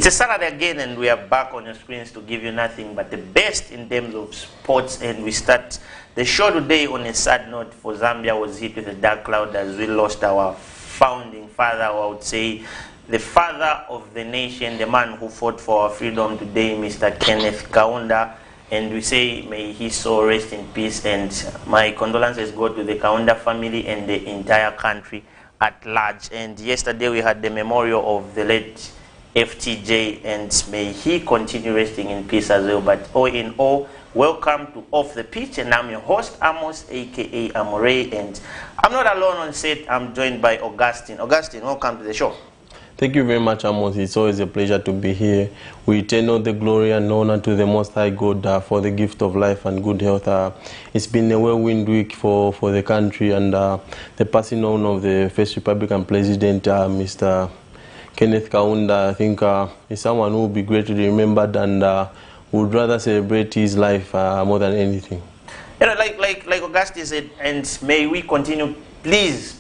It's a Saturday again, and we are back on your screens to give you nothing but the best in terms of sports. And we start the show today on a sad note, for Zambia was hit with a dark cloud as we lost our founding father, or I would say the father of the nation, the man who fought for our freedom today, Mr. Kenneth Kaunda. And we say, may his soul rest in peace. And my condolences go to the Kaunda family and the entire country at large. And yesterday we had the memorial of the late FTJ, and may he continue resting in peace as well. But all in all, welcome to Off the Pitch, and I'm your host, Amos, aka Amore, and I'm not alone on set. I'm joined by Augustine. Augustine, welcome to the show. Thank you very much, Amos. It's always a pleasure to be here. We return all the glory and honor to the Most High God for the gift of life and good health. It's been a whirlwind week for the country, and the passing on of the first Republican President, Mr. Kenneth Kaunda, I think is someone who will be greatly remembered, and would rather celebrate his life more than anything. You know, like Augustine said, and may we continue, please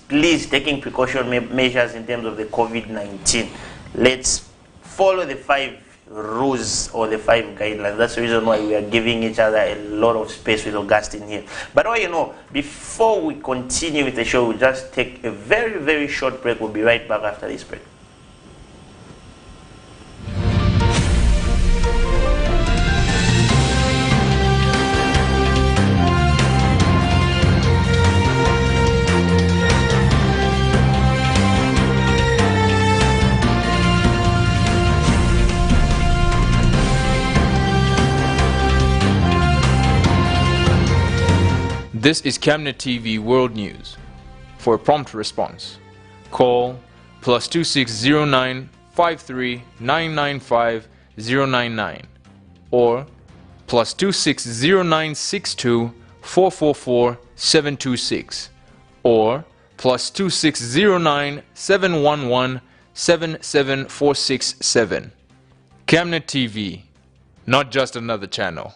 taking precaution measures in terms of the COVID-19. Let's follow the 5 rules or the 5 guidelines. That's the reason why we are giving each other a lot of space with Augustine here. But you know, before we continue with the show, we'll just take a very, very short break. We'll be right back after this break. This is Camnet TV World News. For a prompt response, call +2609 53 099 or +260962 444 726 or +2609 711 77467. Camnet TV, not just another channel.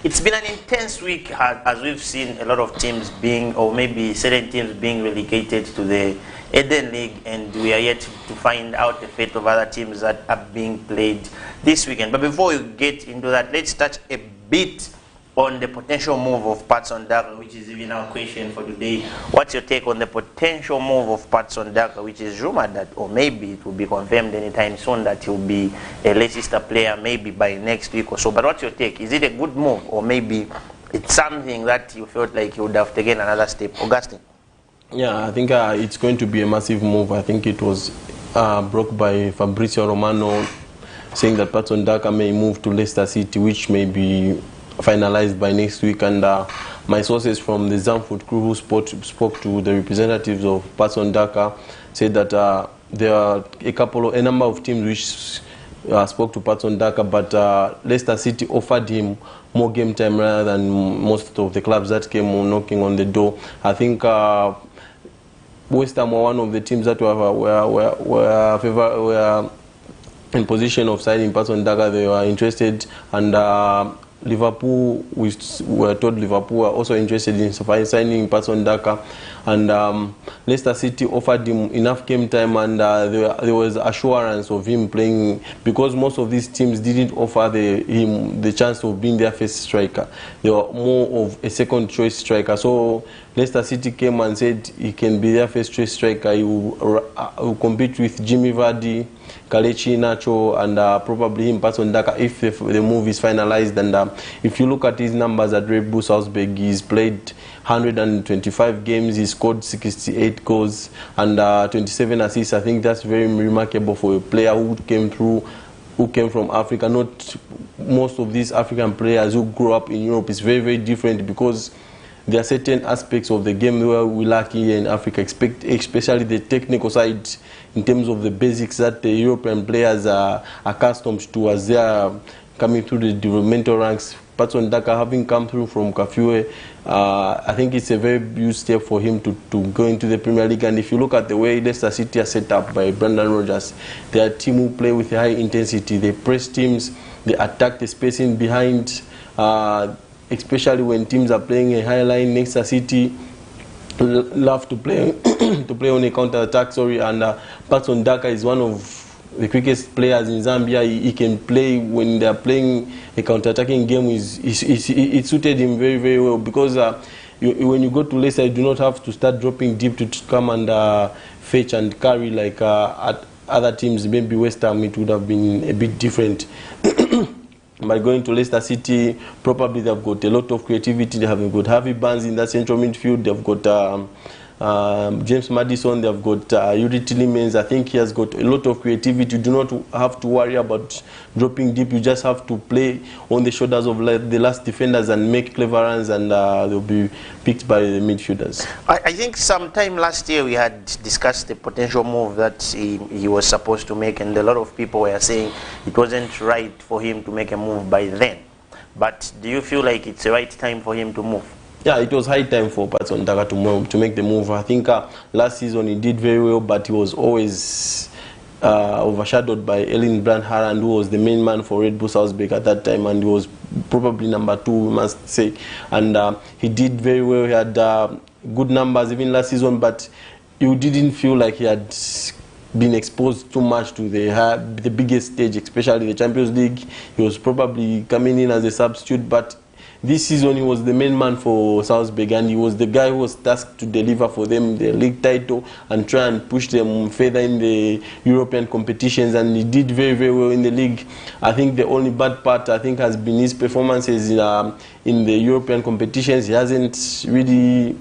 It's been an intense week as we've seen a lot of teams being, or maybe certain teams being relegated to the Eden League, and we are yet to find out the fate of other teams that are being played this weekend. But before we get into that, let's touch a bit on the potential move of PATSON, which is even our question for today. What's your take on the potential move of PATSON, which is rumored that, or maybe it will be confirmed anytime soon, that he'll be a Leicester player maybe by next week or so. But what's your take? Is it a good move, or maybe it's something that you felt like you would have taken another step? Augustine? Yeah, I think it's going to be a massive move. I think it was broke by Fabrizio Romano, saying that PATSON may move to Leicester City, which may be finalized by next week. And my sources from the Zamford crew who spoke to the representatives of PATSON said that there are a number of teams which spoke to PATSON but Leicester City offered him more game time rather than most of the clubs that came knocking on the door. I think West Ham were one of the teams that were in position of signing PATSON. They were interested, and Liverpool, we were told Liverpool were also interested in signing PATSON, and Leicester City offered him enough game time, and there was assurance of him playing, because most of these teams didn't offer him the chance of being their first striker. They were more of a second choice striker. So Leicester City came and said he can be their first choice striker. He will compete with Jimmy Vardy, Kelechi Iheanacho, and probably him, PATSON Daka, if the move is finalized. And if you look at his numbers at Red Bull Salzburg, he's played 125 games, he scored 68 goals and 27 assists. I think that's very remarkable for a player who came from Africa. Not most of these African players who grew up in Europe is very, very different, because there are certain aspects of the game where we lack here in Africa, especially the technical side, in terms of the basics that the European players are accustomed to as they are coming through the developmental ranks. PATSON Daka, having come through from Kafue, I think it's a very huge step for him to go into the Premier League. And if you look at the way Leicester City are set up by Brendan Rodgers, they are a team who play with high intensity. They press teams, they attack the spacing behind, especially when teams are playing a high line. Leicester City love to play to play on a counter attack. And PATSON Daka is one of the quickest players in Zambia. He can play when they are playing a counter-attacking game. It suited him very, very well, because when you go to Leicester, you do not have to start dropping deep to come and fetch and carry like at other teams. Maybe West Ham, it would have been a bit different. By going to Leicester City, probably they've got a lot of creativity. They have got Harvey Barnes in that central midfield. They've got James Maddison, they've got Yuri Tillemans. I think he has got a lot of creativity. You do not have to worry about dropping deep. You just have to play on the shoulders of the last defenders and make clever runs, and they'll be picked by the midfielders. I think sometime last year we had discussed the potential move that he was supposed to make, and a lot of people were saying it wasn't right for him to make a move by then. But do you feel like it's the right time for him to move? Yeah, it was high time for PATSON Daka to make the move. I think last season he did very well, but he was always overshadowed by Erling Brand Haaland, who was the main man for Red Bull Salzburg at that time, and he was probably number 2, we must say. And he did very well. He had good numbers even last season, but you didn't feel like he had been exposed too much to the biggest stage, especially the Champions League. He was probably coming in as a substitute, but this season he was the main man for Salzburg, and he was the guy who was tasked to deliver for them the league title and try and push them further in the European competitions, and he did very, very well in the league. I think the only bad part, I think, has been his performances in the European competitions. He hasn't really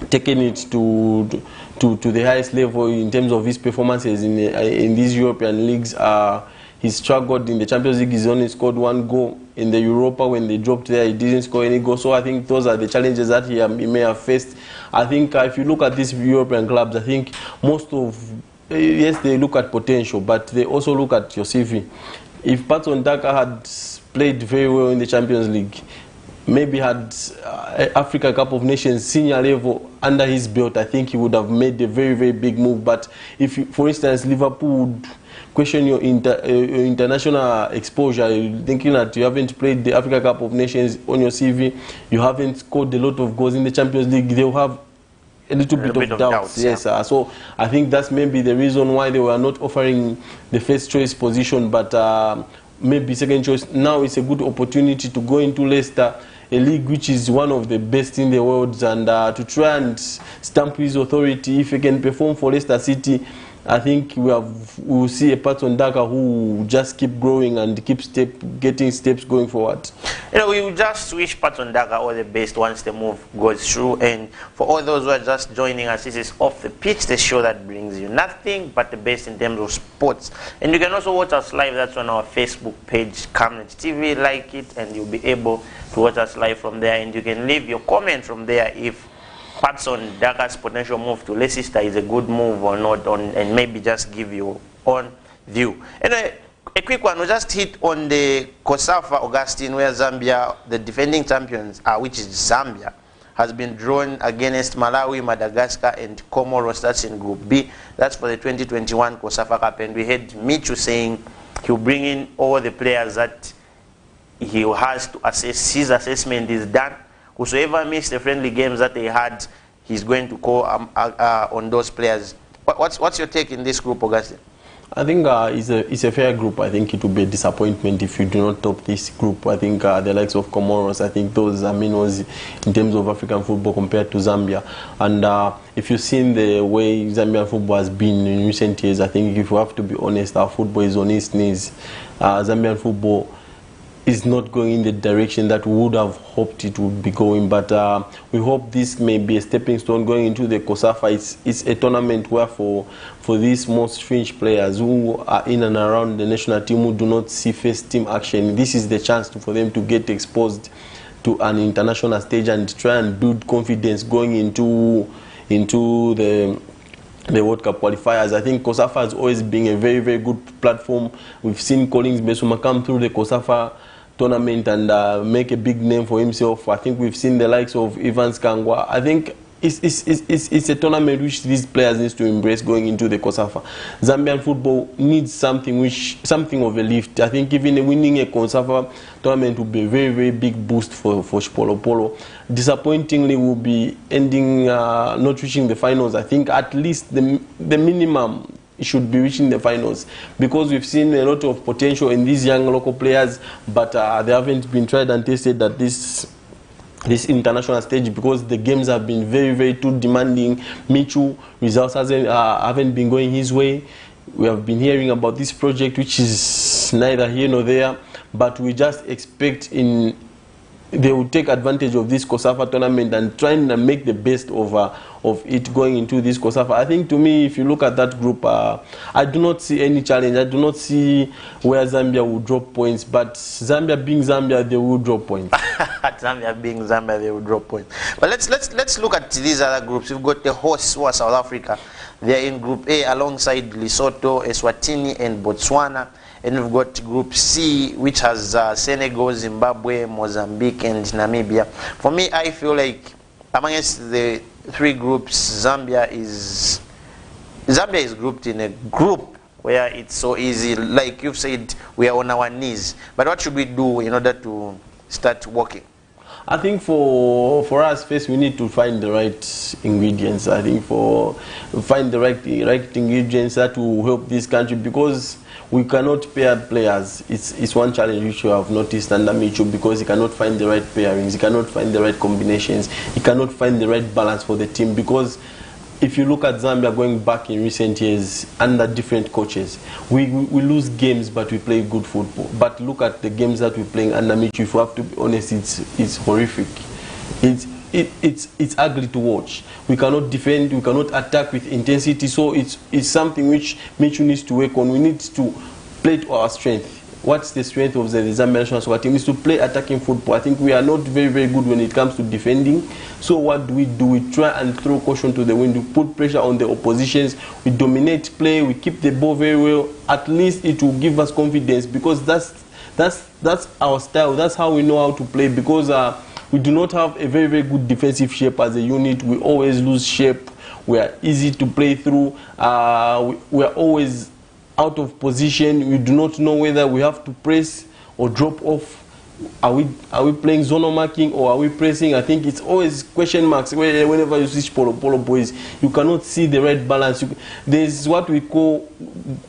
taken it to the highest level in terms of his performances in these European leagues. He struggled in the Champions League. He's only scored 1 goal. In the Europa, when they dropped there, he didn't score any goal. So I think those are the challenges that he may have faced. I think if you look at these European clubs, I think most of, yes, they look at potential, but they also look at your CV. If PATSON Daka had played very well in the Champions League, maybe had Africa Cup of Nations senior level under his belt, I think he would have made a very, very big move. But if, for instance, Liverpool would question your international exposure, thinking that you haven't played the Africa Cup of Nations on your CV, you haven't scored a lot of goals in the Champions League, they'll have a little bit of doubts. Yes, yeah. So I think that's maybe the reason why they were not offering the first choice position, but maybe second choice. Now it's a good opportunity to go into Leicester, a league which is one of the best in the world, and to try and stamp his authority. If he can perform for Leicester City, I think we will see a PATSON Daka who will just keep growing and keep getting steps going forward. You know, we will just wish PATSON Daka all the best once the move goes through. And for all those who are just joining us, this is Off the Pitch, the show that brings you nothing but the best in terms of sports. And you can also watch us live. That's on our Facebook page, Camnet TV. Like it, and you'll be able to watch us live from there. And you can leave your comment from there if PATSON Daka's potential move to Leicester is a good move or not, and maybe just give your own view. Anyway, a quick one, we just hit on the COSAFA Augustine, where Zambia, the defending champions, which is Zambia, has been drawn against Malawi, Madagascar, and Comoros. That's in Group B. That's for the 2021 COSAFA Cup. And we had Michu saying he'll bring in all the players that he has to assess. His assessment is done. Whosoever missed the friendly games that they had, he's going to call on those players. What's your take in this group, Augustine? I think it's a fair group. I think it will be a disappointment if you do not top this group. I think the likes of Comoros, I think those are minnows in terms of African football compared to Zambia. And if you've seen the way Zambian football has been in recent years, I think if we have to be honest, our football is on its knees. Zambian football is not going in the direction that we would have hoped it would be going, but we hope this may be a stepping stone going into the COSAFA. It's a tournament where for these most fringe players who are in and around the national team who do not see first team action, this is the chance for them to get exposed to an international stage and try and build confidence going into the World Cup qualifiers. I think COSAFA has always been a very, very good platform. We've seen Collins Besuma come through the COSAFA tournament and make a big name for himself. I think we've seen the likes of Evans Kangwa. I think it's a tournament which these players need to embrace going into the COSAFA. Zambian football needs something of a lift. I think even winning a COSAFA tournament will be a very, very big boost for Chipolo Polo. Disappointingly, we'll be ending not reaching the finals. I think at least the minimum should be reaching the finals, because we've seen a lot of potential in these young local players, but they haven't been tried and tested at this international stage because the games have been very, very too demanding. Michu, results haven't been going his way. We have been hearing about this project which is neither here nor there, but we just expect they will take advantage of this COSAFA tournament and try and make the best of it going into this COSAFA. I think, to me, if you look at that group, I do not see any challenge. I do not see where Zambia will drop points, but Zambia being Zambia, they will drop points. Zambia being Zambia, they will drop points. But let's look at these other groups. We've got the hosts, who are South Africa. They are in Group A alongside Lesotho, Eswatini, and Botswana. And we've got Group C, which has Senegal, Zimbabwe, Mozambique, and Namibia. For me, I feel like amongst the three groups, Zambia is grouped in a group where it's so easy. Like you've said, we are on our knees. But what should we do in order to start working? I think for us, first we need to find the right ingredients. I think find the right ingredients that will help this country, because we cannot pair players. It's one challenge which you have noticed under Michu, because he cannot find the right pairings, he cannot find the right combinations, he cannot find the right balance for the team. Because if you look at Zambia going back in recent years under different coaches, we lose games but we play good football. But look at the games that we're playing under Michu. If we have to be honest, it's horrific. It's ugly to watch. We cannot defend, we cannot attack with intensity. So it's something which Michu needs to work on. We need to play to our strength. What's the strength of the Zambian national soccer team is to play attacking football. I think we are not very, very good when it comes to defending. So what do? We try and throw caution to the wind. We put pressure on the oppositions. We dominate play. We keep the ball very well. At least it will give us confidence, because that's our style. That's how we know how to play, because we do not have a very, very good defensive shape as a unit. We always lose shape. We are easy to play through. We are always out of position. We do not know whether we have to press or drop off. Are we playing zonal marking or are we pressing? I think it's always question marks. Whenever you switch Polo boys, you cannot see the right balance. There's what we call,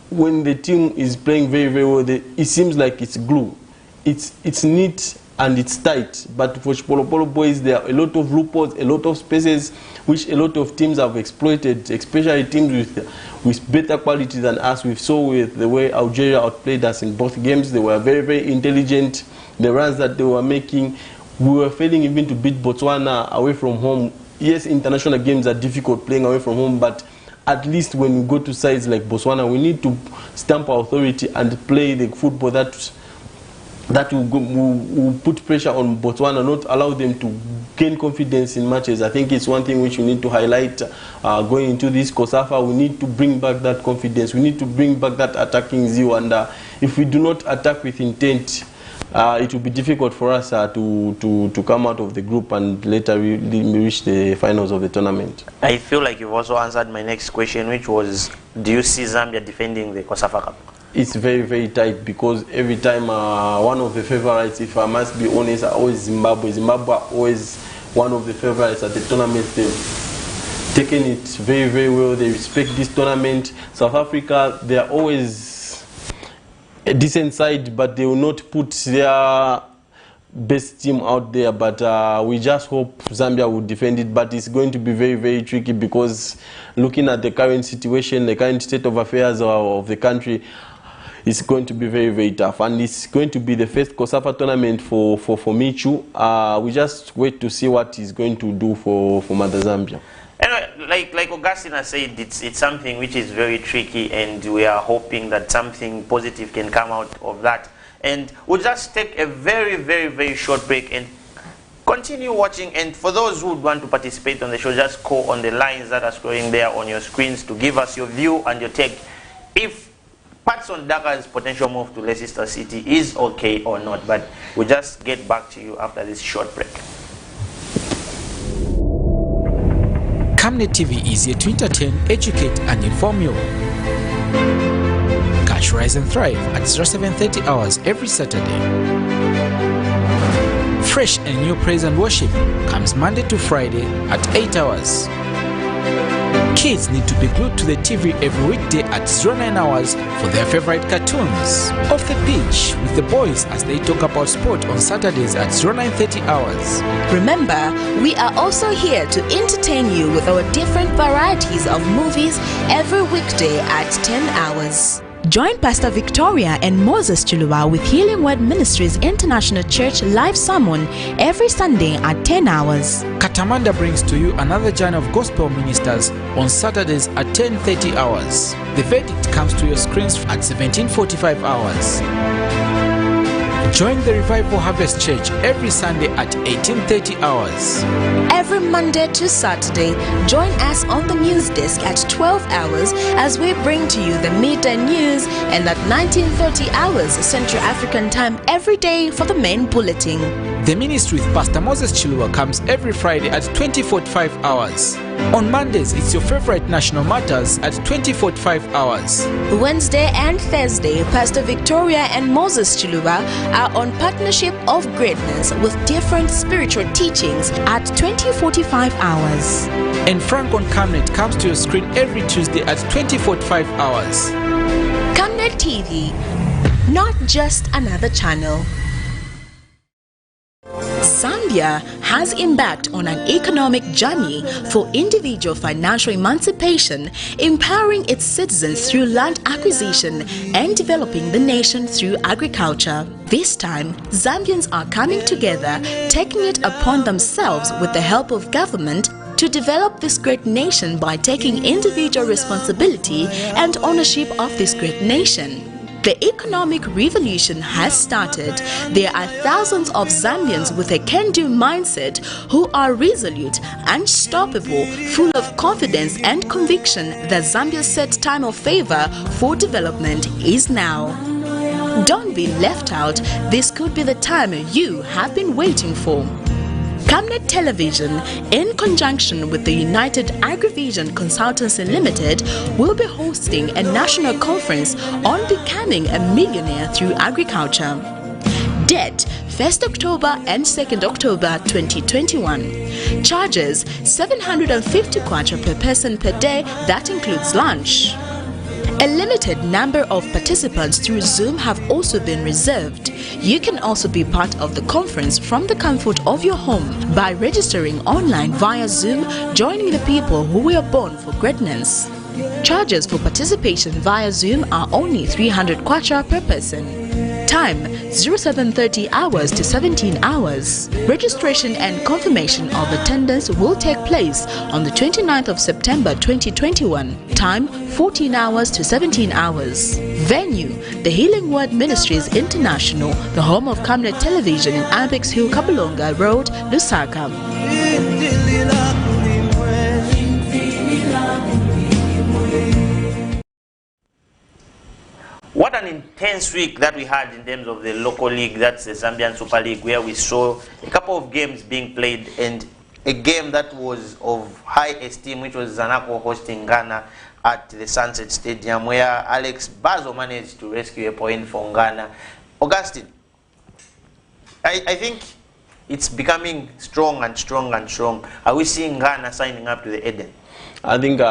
when the team is playing very, very well, it seems like it's glue. It's neat and it's tight. But for Polo boys, there are a lot of loopholes, a lot of spaces which a lot of teams have exploited, especially teams with better quality than us. We saw with the way Algeria outplayed us in both games. They were very, very intelligent. The runs that they were making, we were failing even to beat Botswana away from home. Yes, international games are difficult playing away from home, but at least when we go to sides like Botswana, we need to stamp our authority and play the football that will put pressure on Botswana, not allow them to gain confidence in matches. I think it's one thing which we need to highlight going into this COSAFA. We need to bring back that confidence. We need to bring back that attacking zeal. And if we do not attack with intent, it will be difficult for us to come out of the group and later reach the finals of the tournament. I feel like you've also answered my next question, which was, do you see Zambia defending the COSAFA Cup? It's very, very tight, because every time one of the favorites, if I must be honest, are always Zimbabwe. Zimbabwe are always one of the favorites at the tournament. taken it very, very well. They respect this tournament. South Africa, they are always a decent side, but they will not put their best team out there. But we just hope Zambia will defend it. But it's going to be very, very tricky, because looking at the current situation, the current state of affairs of the country, it's going to be very, very tough. And it's going to be the first COSAFA tournament for Michu. We just wait to see what he's going to do for Mother Zambia. Anyway, like Augustine has said, it's something which is very tricky, and we are hoping that something positive can come out of that. And we'll just take a very, very, very short break and continue watching. And for those who would want to participate on the show, just call on the lines that are scrolling there on your screens to give us your view and your take if PATSON DAKA'S potential move to Leicester City is okay or not. But we'll just get back to you after this short break. Camnet TV is here to entertain, educate and inform you. Catch Rise and Thrive at 0730 hours every Saturday. Fresh and new praise and worship comes Monday to Friday at 8 hours. Kids need to be glued to the TV every weekday at 09 hours for their favorite cartoons. Off the pitch with the boys as they talk about sport on Saturdays at 0930 hours. Remember, we are also here to entertain you with our different varieties of movies every weekday at 10 hours. Join Pastor Victoria and Moses Chilua with Healing Word Ministries International Church live sermon every Sunday at 10 hours. Katamanda brings to you another journey of gospel ministers on Saturdays at 10:30 hours. The verdict comes to your screens at 17:45 hours. Join the Revival Harvest Church every Sunday at 18:30 hours. Every Monday to Saturday, join us on the news desk at 12 hours as we bring to you the midday news, and at 19:30 hours Central African time every day for the main bulletin. The ministry with Pastor Moses Chilua comes every Friday at 20:45 hours. On Mondays, it's your favorite national matters at 20:45 hours. Wednesday and Thursday, Pastor Victoria and Moses Chilua are on Partnership of Greatness with different spiritual teachings at 20:45 hours. And Frank on Camnet comes to your screen every Tuesday at 20:45 hours. Camnet TV, not just another channel. Zambia has embarked on an economic journey for individual financial emancipation, empowering its citizens through land acquisition and developing the nation through agriculture. This time, Zambians are coming together, taking it upon themselves with the help of government to develop this great nation by taking individual responsibility and ownership of this great nation. The economic revolution has started. There are thousands of Zambians with a can-do mindset who are resolute, unstoppable, full of confidence and conviction that Zambia's set time of favor for development is now. Don't be left out. This could be the time you have been waiting for. Camnet Television, in conjunction with the United Agrivision Consultancy Limited, will be hosting a national conference on becoming a millionaire through agriculture. Date 1st October and 2nd October 2021. Charges 750 kwacha per person per day, that includes lunch. A limited number of participants through Zoom have also been reserved. You can also be part of the conference from the comfort of your home by registering online via Zoom, joining the people who were born for greatness. Charges for participation via Zoom are only 300 kwacha per person. Time 0730 hours to 17 hours. Registration and confirmation of attendance will take place on the 29th of September 2021. Time 14 hours to 17 hours. Venue the Healing Word Ministries International, the home of Camnet Television in Apex Hill, Kapalonga Road, Lusaka. What an intense week that we had in terms of the local league, that's the Zambian Super League, where we saw a couple of games being played, and a game that was of high esteem, which was Zanaco hosting Ghana at the Sunset Stadium, where Alex Bazo managed to rescue a point for Ghana. Augustine, I think it's becoming strong and strong and strong. Are we seeing Ghana signing up to the Eden? I think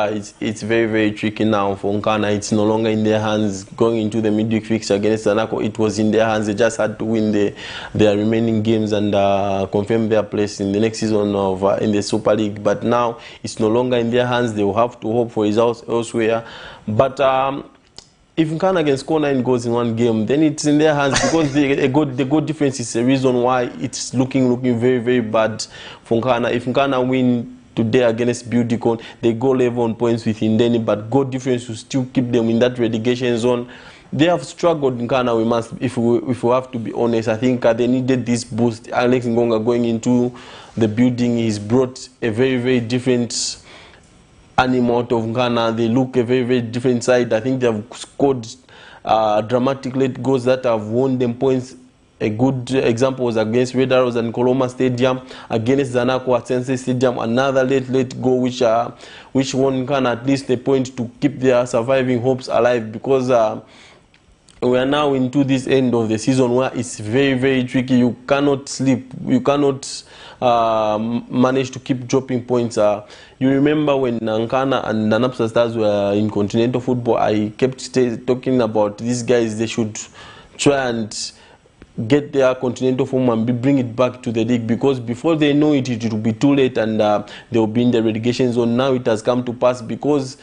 it's very, very tricky now for Nkana. It's no longer in their hands. Going into the midweek fixture against Zanaco, it was in their hands. They just had to win their remaining games and confirm their place in the next season of in the Super League. But now it's no longer in their hands. They will have to hope for results elsewhere. But if Nkana can score 9 goals in one game, then it's in their hands, because the goal difference is the reason why it's looking very, very bad for Nkana. If Nkana win today against Beautycon, they go level on points with Indeni, but goal difference will still keep them in that relegation zone. They have struggled in Ghana, we must, if we have to be honest. I think they needed this boost. Alex Ngonga going into the building, he's brought a very, very different animal out of Ghana. They look a very, very different side. I think they have scored dramatic late goals that have won them points. A good example was against Red Arrows and Koloma Stadium, against Zanaco at Sensei Stadium, another late goal which won Ghana at least a point to keep their surviving hopes alive, because we are now into this end of the season where it's very, very tricky. You cannot sleep. You cannot manage to keep dropping points. You remember when Nkana and Nanapsa Stars were in continental football, I kept talking about these guys. They should try and get their continental form and bring it back to the league, because before they know it, it will be too late and they will be in the relegation zone. Now it has come to pass because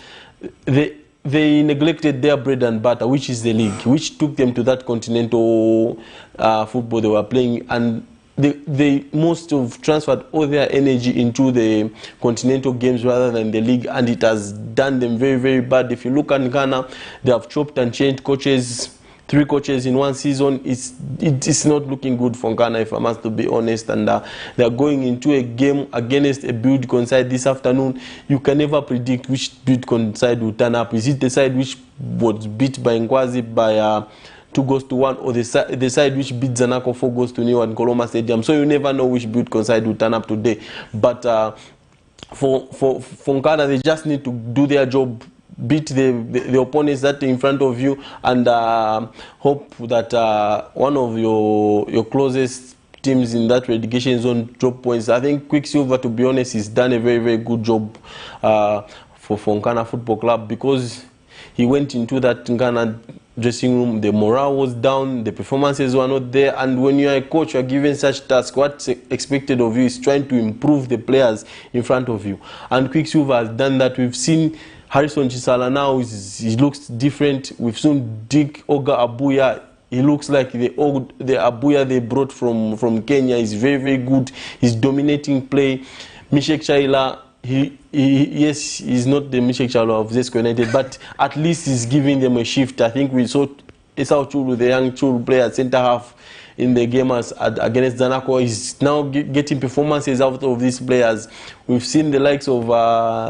they neglected their bread and butter, which is the league, which took them to that continental football they were playing, and they most have transferred all their energy into the continental games rather than the league, and it has done them very, very bad. If you look at Ghana, they have chopped and changed coaches. 3 coaches in one season. It's not looking good for Ghana, if I must to be honest. And they are going into a game against a Beautycon side this afternoon. You can never predict which Beautycon side will turn up. Is it the side which was beat by Nkwazi by 2-1, or the side which beat Zanaco 4-0 at Koloma Stadium? So you never know which Beautycon side will turn up today. But for Ghana, they just need to do their job, beat the opponents that are in front of you, and hope that one of your closest teams in that relegation zone drop points. I think Quicksilver, to be honest, has done a very, very good job for Ghana Football Club, because he went into that Ghana dressing room, the morale was down, the performances were not there, and when you are a coach, you are given such task, what's expected of you is trying to improve the players in front of you, and Quicksilver has done that. We've seen Harrison Chisala now, he looks different. We've seen Dick Oga Abuya. He looks like the Abuya they brought from Kenya. He's very, very good. He's dominating play. Mishek Chaila, yes, he's not the Mishek Chaila of Zesco United, but at least he's giving them a shift. I think we saw Esau Chulu, the young Chulu player, centre half in the game against Zanaco. He's now getting performances out of these players. We've seen the likes of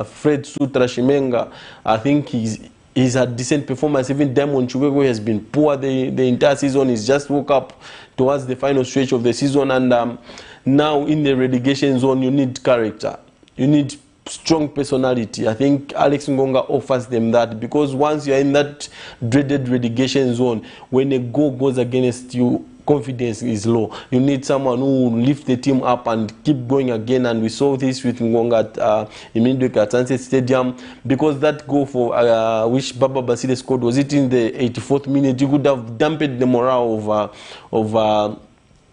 Fred Sutra Shimenga. I think he's had decent performance. Even Diamond Chugego has been poor the entire season. He's just woke up towards the final stretch of the season, and now in the relegation zone, you need character. You need strong personality. I think Alex Ngonga offers them that, because once you're in that dreaded relegation zone, when a goal goes against you, confidence is low. You need someone who will lift the team up and keep going again, and we saw this with Ngonga immediately at Sunset Stadium, because that goal for which Baba Basile scored, was it in the 84th minute? You could have dampened the morale of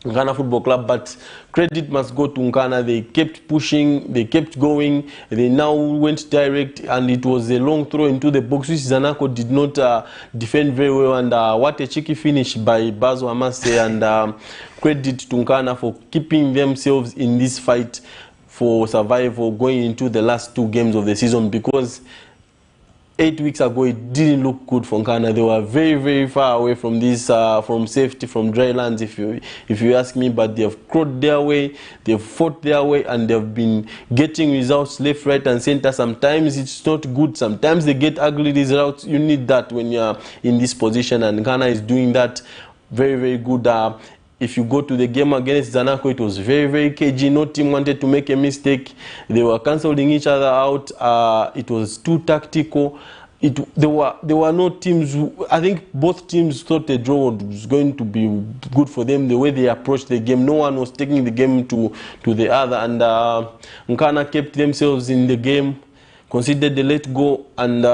Ghana Football Club, but credit must go to Ghana. They kept pushing, they kept going, they now went direct, and it was a long throw into the box, which Zanaco did not defend very well, and what a cheeky finish by Bazo, I must say, and credit to Ghana for keeping themselves in this fight for survival going into the last 2 games of the season, because 8 weeks ago it didn't look good for Ghana. They were very, very far away from this, from safety, from dry lands, if you ask me. But they have crawled their way, they've fought their way, and they've been getting results left, right, and center. Sometimes it's not good. Sometimes they get ugly results. You need that when you're in this position, and Ghana is doing that very, very good. If you go to the game against Zanaco, it was very, very cagey. No team wanted to make a mistake. They were cancelling each other out. It was too tactical. There were no teams I think both teams thought a draw was going to be good for them, the way they approached the game. No one was taking the game to the other, and Nkana kept themselves in the game, conceded the late goal and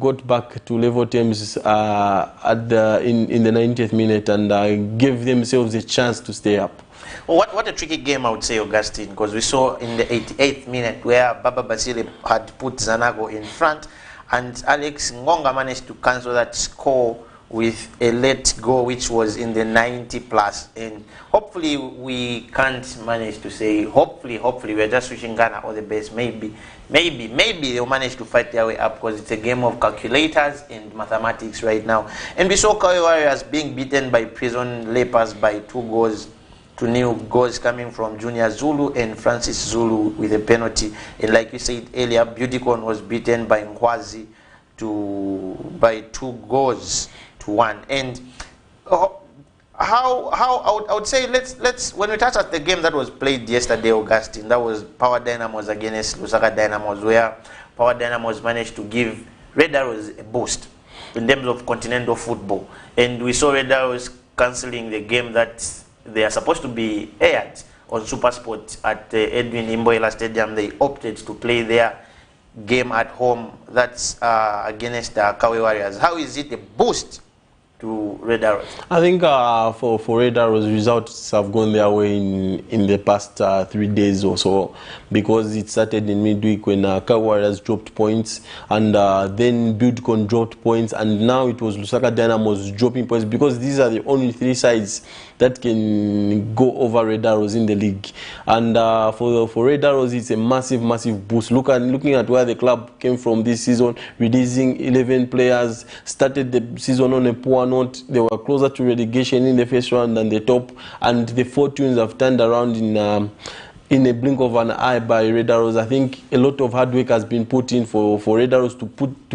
got back to level terms in the 90th minute and gave themselves a chance to stay up. Well, what a tricky game, I would say, Augustine, because we saw in the 88th minute where Baba Basile had put Zanago in front, and Alex Ngonga managed to cancel that score with a late goal, which was in the 90 plus. And hopefully we can't manage to say, hopefully we're just wishing Ghana all the best. Maybe they'll manage to fight their way up, because it's a game of calculators and mathematics right now. And we saw Kawe Warriors being beaten by Prison Lepers by 2-0 goals coming from Junior Zulu and Francis Zulu with a penalty. And like you said earlier, Beautycon was beaten by Nkwazi by 2-1. And how I would say, let's when we touch at the game that was played yesterday, Augustine, that was Power Dynamos against Lusaka Dynamos, where Power Dynamos managed to give Red Arrows a boost in terms of continental football. And we saw Red Arrows cancelling the game that they are supposed to be aired on SuperSport at Edwin Imboela Stadium. They opted to play their game at home. That's against Kawe Warriors. How is it a boost to Red Arrows? I think for Red Arrows, results have gone their way in the past 3 days or so, because it started in midweek when Kawe Warriors dropped points, and then Buildcon dropped points, and now it was Lusaka Dynamos dropping points, because these are the only 3 sides that can go over Red Arrows in the league. And for Red Arrows, it's a massive boost. Looking at where the club came from this season, releasing 11 players, started the season on a poor note. They were closer to relegation in the first round than the top, and the fortunes have turned around in a blink of an eye by Red Arrows. I think a lot of hard work has been put in for Red Arrows to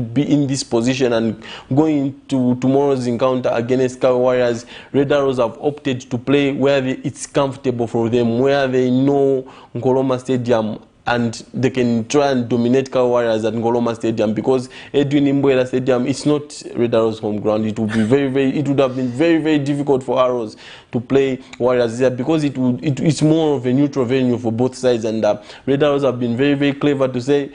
be in this position, and going into tomorrow's encounter against Kawe Warriors, Red Arrows have opted to play where it's comfortable for them, where they know Nkoloma Stadium, and they can try and dominate Kawe Warriors at Nkoloma Stadium, because Edwin Imboela Stadium, it's not Red Arrows' home ground. It would be it would have been very difficult for Arrows to play Warriors there, because it's more of a neutral venue for both sides. And Red Arrows have been very clever to say,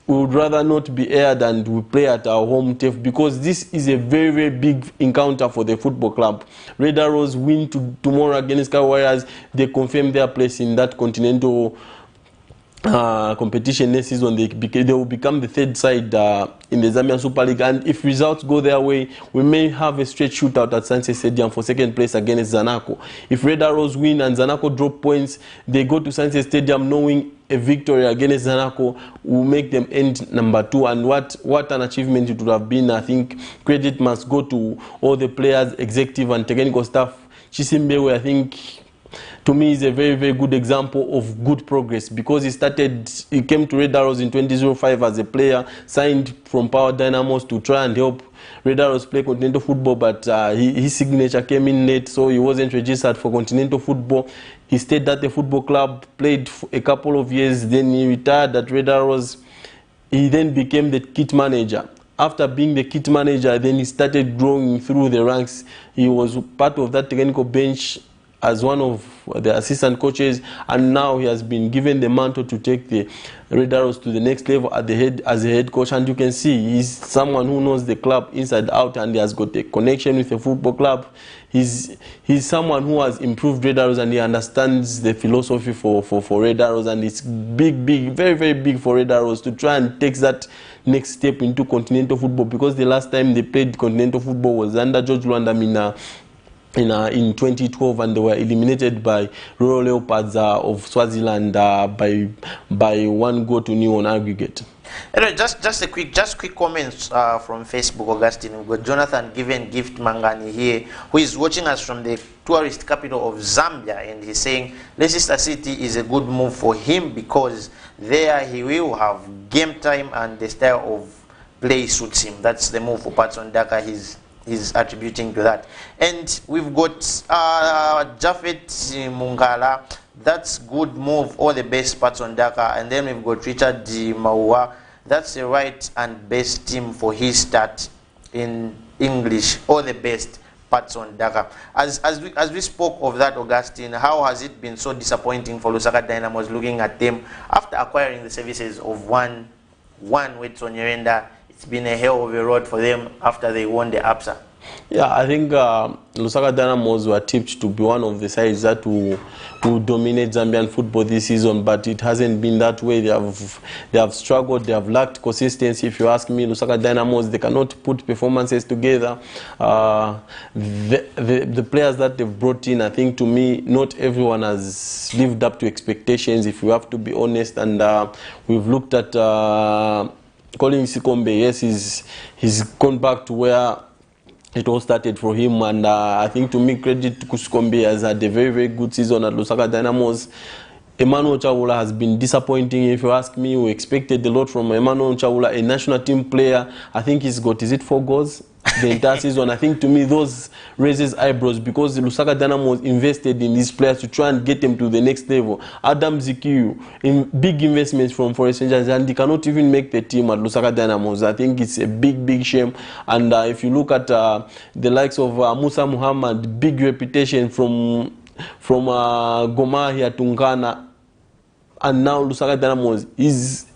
we would rather not be aired and we play at our home turf, because this is a very big encounter for the football club. Red Arrows win tomorrow against Kawe Warriors, they confirm their place in that continental competition next season. They will become the 3rd side in the Zambian Super League, and if results go their way, we may have a straight shootout at Sunset Stadium for 2nd place against Zanaco. If Red Arrows win and Zanaco drop points, they go to Sunset Stadium knowing a victory against Zanaco will make them end number 2, and what an achievement it would have been. I think credit must go to all the players, executive and technical staff. Chisimbewe, I think, to me, is a very good example of good progress, because he came to Red Arrows in 2005 as a player, signed from Power Dynamos to try and help Red Arrows play continental football, but his signature came in late, so he wasn't registered for continental football. He stayed at the football club, played for a couple of years, then he retired at Red Arrows. He then became the kit manager. After being the kit manager, then he started growing through the ranks. He was part of that technical bench as one of the assistant coaches, and now he has been given the mantle to take the Red Arrows to the next level as a head coach. And you can see he's someone who knows the club inside out, and he has got a connection with the football club. He's someone who has improved Red Arrows, and he understands the philosophy for Red Arrows, and it's very big for Red Arrows to try and take that next step into continental football, because the last time they played continental football was under George Luandamina in 2012, and they were eliminated by Royal Leopards of Swaziland by 1-0 on aggregate. Anyway, just quick comments from Facebook, Augustine. We've got Jonathan Gift Mangani here, who is watching us from the tourist capital of Zambia, and he's saying Leicester City is a good move for him, because there he will have game time and the style of play suits him. That's the move for PATSON Daka. He's attributing to that. And we've got Jafet Mungala. That's good move. All the best, PATSON Daka. And then we've got Richard Maua. That's the right and best team for his start in English. All the best, PATSON Daka. As we spoke of that, Augustine, how has it been so disappointing for Lusaka Dynamos, looking at them after acquiring the services of one one with Onyerenda. It's been a hell of a road for them after they won the APSA. Yeah, I think Lusaka Dynamos were tipped to be one of the sides that will dominate Zambian football this season, but it hasn't been that way. They have struggled. They have lacked consistency. If you ask me, Lusaka Dynamos, they cannot put performances together. The players that they've brought in, I think to me, not everyone has lived up to expectations, if you have to be honest. And we've looked at Colin Sikombe. Yes, he's gone back to where it all started for him, and I think to me, credit to Sikombe has had a very, very good season at Lusaka Dynamos. Emmanuel Chawula has been disappointing. If you ask me, we expected a lot from Emmanuel Chawula, a national team player. I think he's got, is it 4 goals the entire season? I think to me those raises eyebrows, because the Lusaka Dynamos invested in these players to try and get them to the next level. Adam Zikiu, in big investments from Forest Rangers, and he cannot even make the team at Lusaka Dynamos. I think it's a big, big shame. And if you look at the likes of Musa Muhammad, big reputation from Goma here to Ngana, and now Lusaka Dynamos is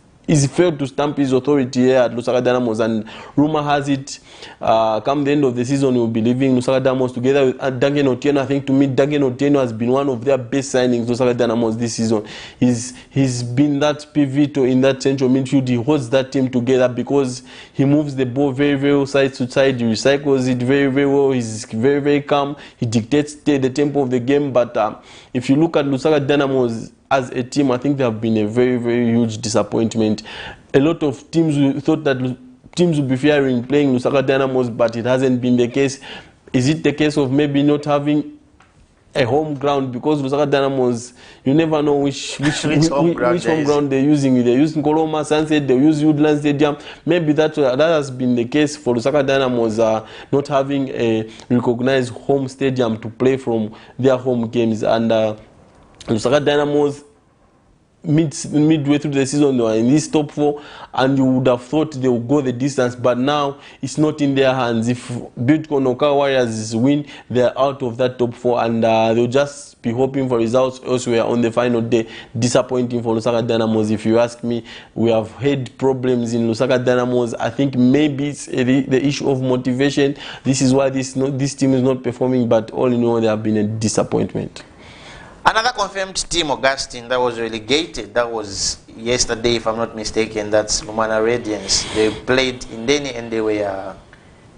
failed to stamp his authority here at Lusaka Dynamos, and rumor has it, come the end of the season, he will be leaving Lusaka Dynamos together with Duncan Otieno. I think to me, Duncan Otieno has been one of their best signings, Lusaka Dynamos, this season. He's been that pivotal in that central midfield. He holds that team together because he moves the ball very, very well side to side. He recycles it very, very well. He's very, very calm. He dictates the tempo of the game. But if you look at Lusaka Dynamos as a team, I think they have been a very, very huge disappointment. A lot of teams thought that teams would be fearing playing Lusaka Dynamos, but it hasn't been the case. Is it the case of maybe not having a home ground? Because Lusaka Dynamos, you never know which home ground they're using. They're using Koloma, Sunset, they use Woodland Stadium. Maybe that has been the case for Lusaka Dynamos, not having a recognized home stadium to play from their home games. And Lusaka Dynamos, midway through the season, they were in this top 4, and you would have thought they would go the distance, but now it's not in their hands. If Bitcoin Oka Warriors win, they're out of that top 4, and they'll just be hoping for results elsewhere on the final day. Disappointing for Lusaka Dynamos, if you ask me. We have had problems in Lusaka Dynamos. I think maybe it's the issue of motivation. This is why this team is not performing, but all in all, they have been a disappointment. Another confirmed team, Augustine, that was relegated, that was yesterday, if I'm not mistaken. That's Lumana Radiance. They played Indeni and they were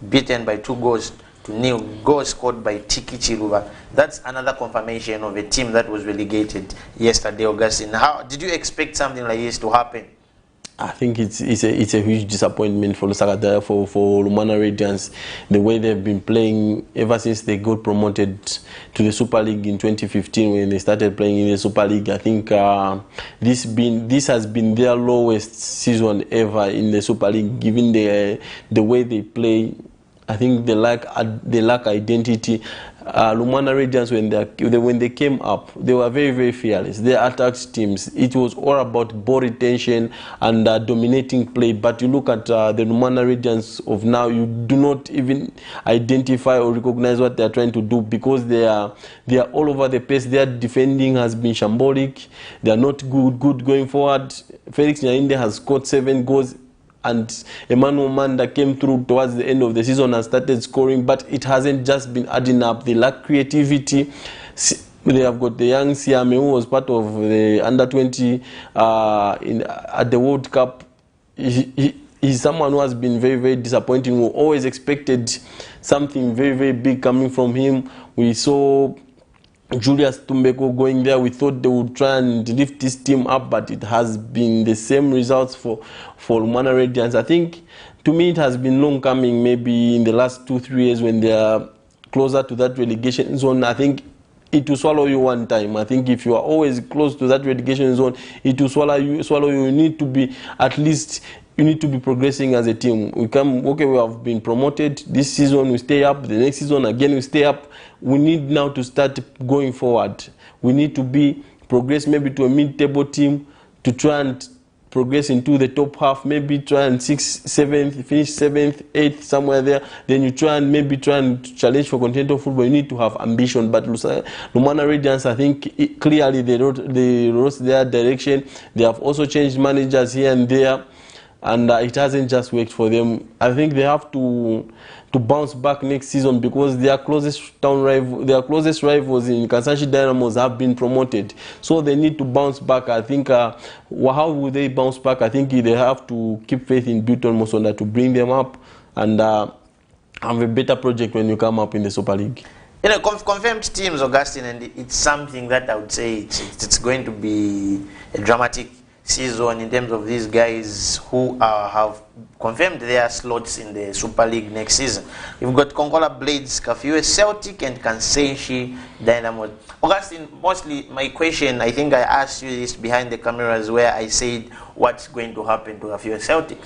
beaten by 2-0. Goals scored by Tiki Chiluba. That's another confirmation of a team that was relegated yesterday, Augustine. How did you expect something like this to happen? I think it's a huge disappointment for Lusaka, for Lumana Radiance, the way they've been playing ever since they got promoted to the Super League in 2015 when they started playing in the Super League. I think this has been their lowest season ever in the Super League, given the way they play. I think they lack identity. Lumana Radiance, when they came up, they were very, very fearless. They attacked teams. It was all about ball retention and dominating play. But you look at the Lumana Radiance of now, you do not even identify or recognize what they are trying to do, because they are all over the place. Their defending has been shambolic. They are not good going forward. Felix Nyainde has scored 7 goals. And Emmanuel Manda came through towards the end of the season and started scoring, but it hasn't just been adding up. They lack creativity. They have got the young Siame, who was part of the under-20 at the World Cup. He's someone who has been very, very disappointing. We always expected something very, very big coming from him. We saw Julius Tumbeko going there. We thought they would try and lift this team up, but it has been the same results for Lumana Radiance. I think, to me, it has been long coming, maybe in the last 2-3 years when they are closer to that relegation zone. I think it will swallow you one time. I think if you are always close to that relegation zone, it will swallow you. You need to be, at least, you need to be progressing as a team. We have been promoted. This season we stay up. The next season again we stay up. We need now to start going forward. We need to progress maybe to a mid-table team, to try and progress into the top half, maybe try and 6th, 7th, finish 7th, 8th, somewhere there. Then you try and challenge for continental football. You need to have ambition. But Lumana Radiance, I think clearly they wrote their direction. They have also changed managers here and there. and it hasn't just worked for them. I think they have to bounce back next season, because their closest rivals in Kansanshi Dynamos have been promoted, so they need to bounce back. I think how will they bounce back? I think they have to keep faith in Buton Musonda to bring them up and have a better project when you come up in the Super League. You know, confirmed teams, Augustine, and it's something that I would say it's going to be a dramatic season in terms of these guys who have confirmed their slots in the Super League next season. You've got Kongola Blades, Kafue Celtic, and Kansanshi Dynamo. Augustine, mostly my question, I think I asked you this behind the cameras, where I said what's going to happen to Kafue Celtic.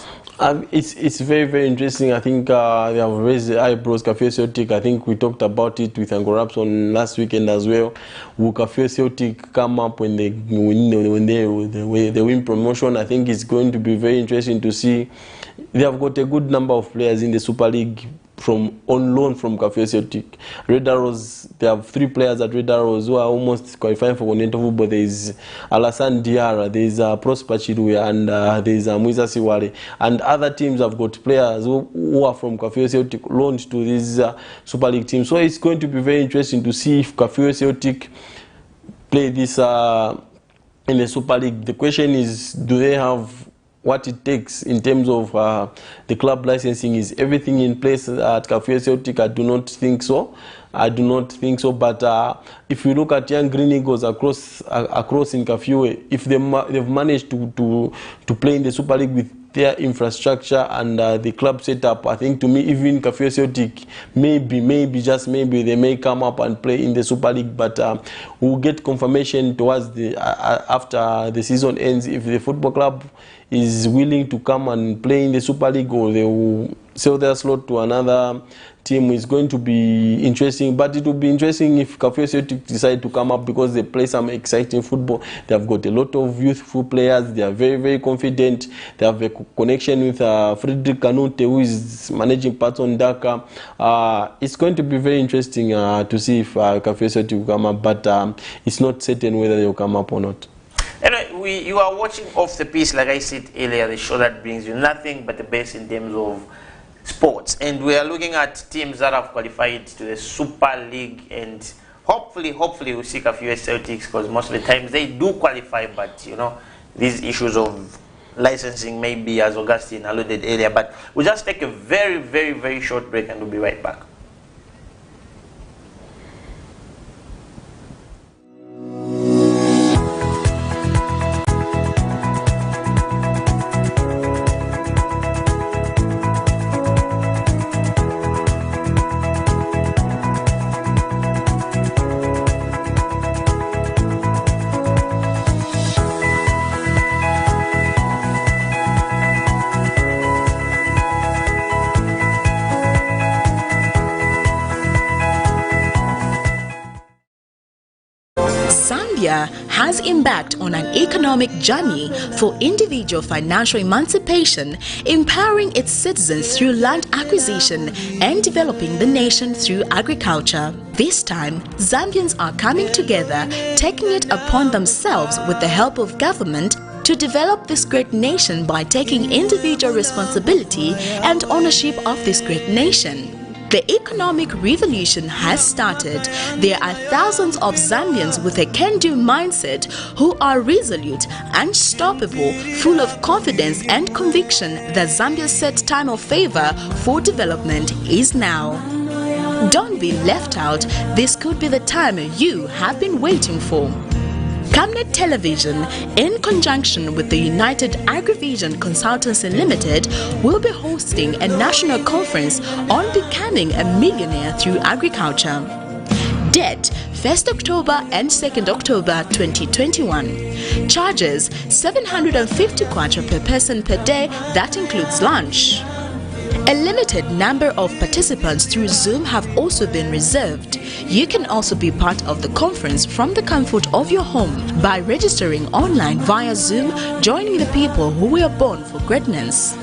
It's very, very interesting. I think they have raised the eyebrows. Kafue Celtic, I think we talked about it with Angoraps on last weekend as well. Will Kafue Celtic come up when they win promotion? I think it's going to be very interesting to see. They have got a good number of players in the Super League on loan from Kafue Celtic. Red Arrows, they have 3 players at Red Arrows who are almost qualifying for continental football. There is Alassane Diarra, there is Prosper Chiruya, and there is Muisa Siwale. And other teams have got players who are from Kafue Celtic loaned to this Super League team. So it's going to be very interesting to see if Kafue Celtic play this in the Super League. The question is, do they have what it takes in terms of the club licensing? Is everything in place at Kafue Celtic? I do not think so. But if you look at young Green Eagles across in Kafue, if they've managed to play in the Super League with their infrastructure and the club setup, I think, to me, even Kafue Celtic, maybe just maybe they may come up and play in the Super League. But we'll get confirmation towards after the season ends if the football club is willing to come and play in the Super League, or they will sell their slot to another team. Is going to be interesting, but it will be interesting if Kafue Celtic decide to come up, because they play some exciting football. They have got a lot of youthful players. They are very, very confident. They have a connection with Frederick Kanute, who is managing PATSON Daka. It's going to be very interesting to see if Kafue Celtic will come up, but it's not certain whether they will come up or not. Anyway, you are watching Off the Pitch, like I said earlier, the show that brings you nothing but the best in terms of sports. And we are looking at teams that have qualified to the Super League, and hopefully we'll see Kafue Celtics, because most of the times they do qualify, but you know, these issues of licensing maybe, as Augustine alluded earlier. But we'll just take a very, very, very short break and we'll be right back. Has embarked on an economic journey for individual financial emancipation, empowering its citizens through land acquisition and developing the nation through agriculture. This time, Zambians are coming together, taking it upon themselves with the help of government to develop this great nation by taking individual responsibility and ownership of this great nation. The economic revolution has started. There are thousands of Zambians with a can-do mindset who are resolute, unstoppable, full of confidence and conviction that Zambia's set time of favor for development is now. Don't be left out. This could be the time you have been waiting for. Camnet Television, in conjunction with the United Agrivision Consultancy Limited, will be hosting a national conference on becoming a millionaire through agriculture. Date 1st October and 2nd October 2021. Charges 750 kwacha per person per day, that includes lunch. A limited number of participants through Zoom have also been reserved. You can also be part of the conference from the comfort of your home by registering online via Zoom, joining the people who were born for greatness.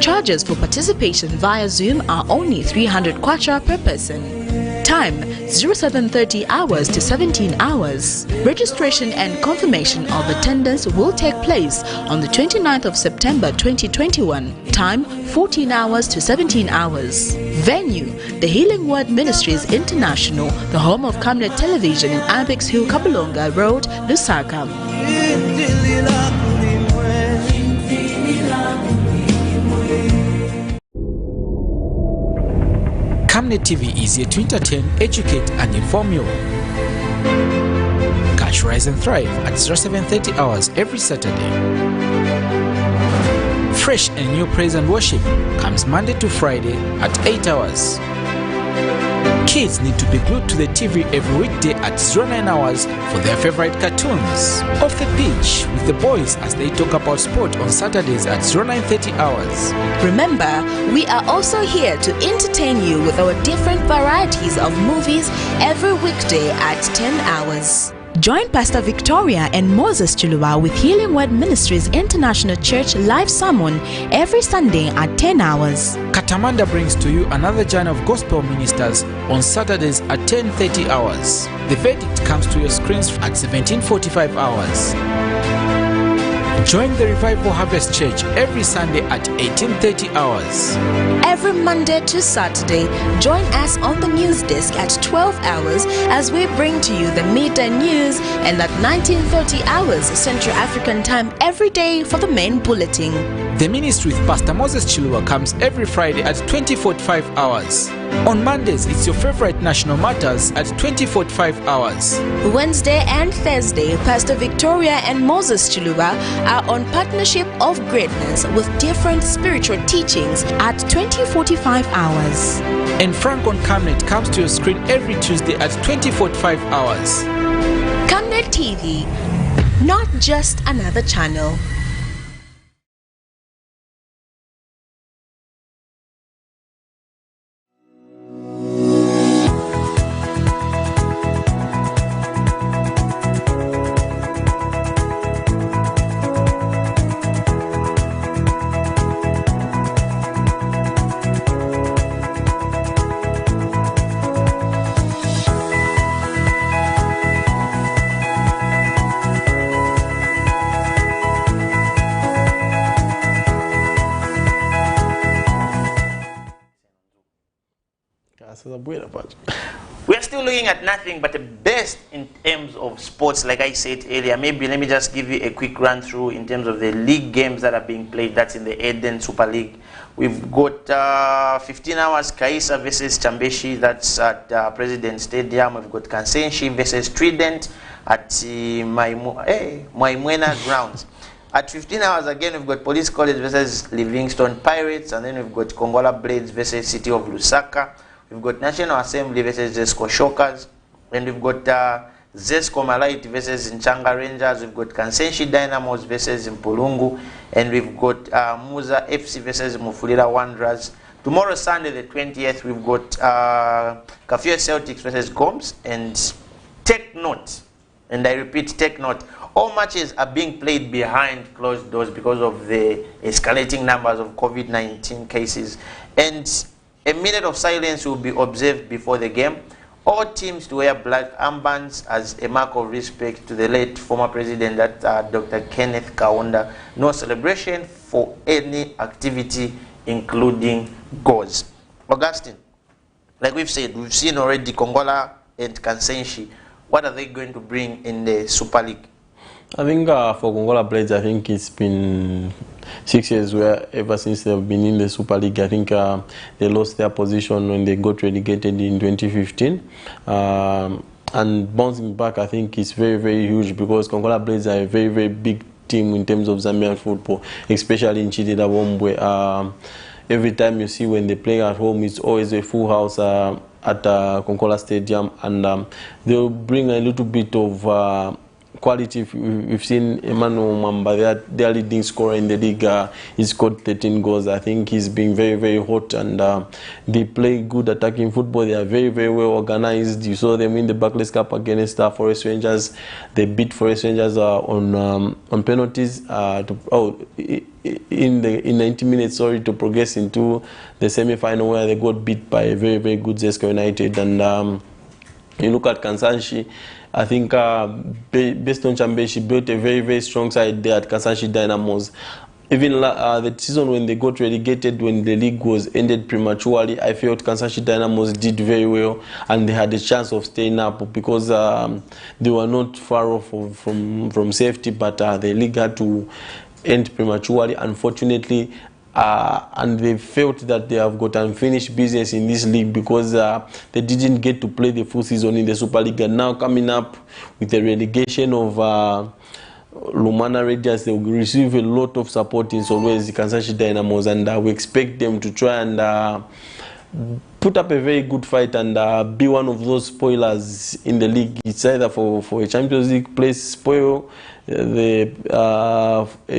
Charges for participation via Zoom are only 300 kwacha per person. Time 07:30 hours to 17 hours. Registration and confirmation of attendance will take place on the 29th of September 2021. Time 14 hours to 17 hours. Venue the Healing Word Ministries International, the home of Camlet Television in Apex Hill, Kabulonga Road, Lusaka. Camlet TV is here to entertain, educate and inform you. Catch Rise and Thrive at 07:30 hours every Saturday. Fresh and new praise and worship comes Monday to Friday at 8 hours. Kids need to be glued to the TV every weekday at 09 hours for their favorite cartoons. Off the pitch with the boys as they talk about sport on Saturdays at 09:30 hours. Remember, we are also here to entertain you with our different varieties of movies every weekday at 10 hours. Join Pastor Victoria and Moses Chuluwa with Healing Word Ministries International Church live sermon every Sunday at 10 hours. Katamanda brings to you another journey of gospel ministers on Saturdays at 10:30 hours. The verdict comes to your screens at 17:45 hours. Join the Revival Harvest Church every Sunday at 18:30 hours. Every Monday to Saturday, join us on the news desk at 12 hours as we bring to you the midday news, and at 19:30 hours Central African time every day for the main bulletin. The ministry with Pastor Moses Chuluwa comes every Friday at 20:45 hours. On Mondays, it's your favorite national matters at 20:45 hours. Wednesday and Thursday, Pastor Victoria and Moses Chuluwa are on Partnership of Greatness with different spiritual teachings at 20:45 hours. And Frank on Camlet comes to your screen every Tuesday at 20:45 hours. Camlet TV, not just another channel. We are still looking at nothing but the best in terms of sports, like I said earlier. Maybe let me just give you a quick run through in terms of the league games that are being played. That's in the Eden Super League. We've got 15 hours Kaisa versus Chambeshi. That's at President Stadium. We've got Kansenshi versus Trident at Maimwena Grounds. At 15 hours again, we've got Police College versus Livingstone Pirates, and then we've got Kongola Blades versus City of Lusaka. We've got National Assembly versus Zesco Shockers, and we've got Zesco Malite versus Nchanga Rangers. We've got Kansenshi Dynamos versus Mpulungu, and we've got Muza FC versus Mufulira Wanderers. Tomorrow, Sunday the 20th, we've got Kafia Celtics versus Goms, and take note, and I repeat, take note, all matches are being played behind closed doors because of the escalating numbers of COVID-19 cases, and a minute of silence will be observed before the game. All teams to wear black armbands as a mark of respect to the late former president, that Dr. Kenneth Kaunda. No celebration for any activity, including goals. Augustine, like we've said, we've seen already Kongola and Kansenshi. What are they going to bring in the Super League? I think for Kongola Blades, I think it's been 6 years where ever since they've been in the Super League. I think they lost their position when they got relegated in 2015. And bouncing back, I think it's very, very huge because Kongola Blades are a very, very big team in terms of Zambian football, especially in Chidida Wombwe. Every time you see when they play at home, it's always a full house at Kongola Stadium, and they'll bring a little bit of quality. We've seen Emmanuel Mamba, their leading scorer in the league. He scored 13 goals. I think he's been very, very hot, and they play good attacking football. They are very, very well organized. You saw them win the Barclays Cup against Forest Rangers. They beat Forest Rangers on penalties in 90 minutes, to progress into the semi-final, where they got beat by a very, very good Zeska United. And you look at Kansanshi, I think based on Chambe, she built a very, very strong side there at Kansanshi Dynamos. Even the season when they got relegated, when the league was ended prematurely, I felt Kansanshi Dynamos did very well, and they had a chance of staying up because they were not far off from safety, but the league had to end prematurely, unfortunately. And they felt that they have got unfinished business in this league because they didn't get to play the full season in the Super League. And now coming up with the relegation of Lumana Rangers, they will receive a lot of support in Solwezi Kansanshi Dynamos, and we expect them to try and put up a very good fight and be one of those spoilers in the league. It's either for a Champions League place spoil, a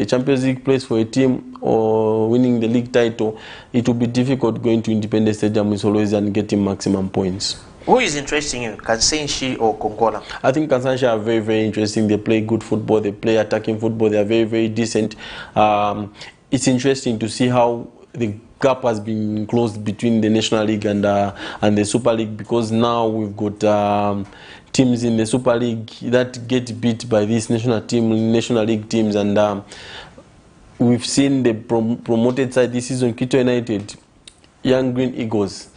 Champions League place for a team, or winning the league title. It will be difficult going to Independence Stadium with Solwezi and getting maximum points. Who is interesting you, Kansanshi or Konkola? I think Kansanshi are very, very interesting. They play good football. They play attacking football. They are very, very decent. It's interesting to see how the gap has been closed between the National League and the Super League, because now we've got teams in the Super League that get beat by this national league teams, and we've seen the promoted side this season, Quito United, Young Green Eagles,